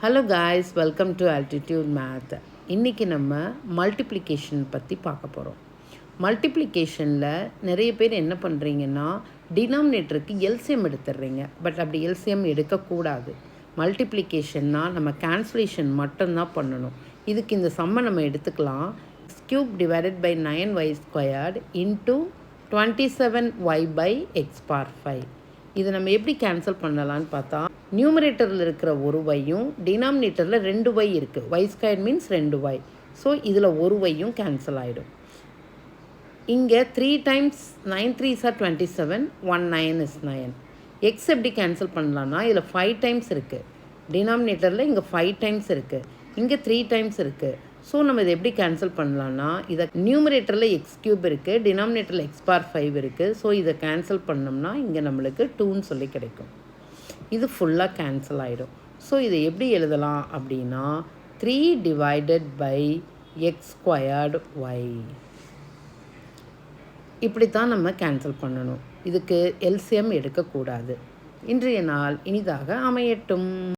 Hello guys, welcome to altitude math. இன்றைக்கி நம்ம multiplication பற்றி பார்க்க போகிறோம். மல்டிப்ளிகேஷனில் நிறைய பேர் என்ன பண்ணுறீங்கன்னா, டினாமினேட்டருக்கு எல்சிஎம் எடுத்துடுறீங்க. பட் அப்படி எல்சிஎம் எடுக்கக்கூடாது. மல்டிப்ளிகேஷன்னால் நம்ம கேன்சலேஷன் மட்டும்தான் பண்ணணும். இதுக்கு இந்த சம்மை நம்ம எடுத்துக்கலாம். x³ divided by 9y² into 27y by x⁴. இதை நம்ம எப்படி கேன்சல் பண்ணலான்னு பார்த்தா, நியூமரேட்டரில் இருக்கிற ஒரு வையும் டினாமினேட்டரில் 2y இருக்குது. y² means 2y. ஸோ இதில் ஒரு வையும் கேன்சல் ஆகிடும். இங்கே 3 times 9 3s are 27, 1 9 is 9. X எப்படி கேன்சல் பண்ணலான்னா, இதில் 5 டைம்ஸ் இருக்குது. டினாமினேட்டரில் இங்கே 5 டைம்ஸ் இருக்குது, இங்கே 3 டைம்ஸ் இருக்குது. ஸோ நம்ம இதை எப்படி கேன்சல் பண்ணலான்னா, இதை நியூமரேட்டரில் x³ இருக்குது, டினாமினேட்டரில் x⁴ இருக்குது. ஸோ இதை கேன்சல் பண்ணோம்னா இங்கே நம்மளுக்கு 2ன்னு சொல்லி கிடைக்கும். இது ஃபுல்லாக கேன்சல் ஆகிடும். ஸோ இதை எப்படி எழுதலாம் அப்படின்னா, 3 டிவைடட் பை x²y. இப்படி தான் நம்ம கேன்சல் பண்ணணும். இதுக்கு எல்சிஎம் எடுக்கக்கூடாது. இன்றைய நாள் இனிதாக அமையட்டும்.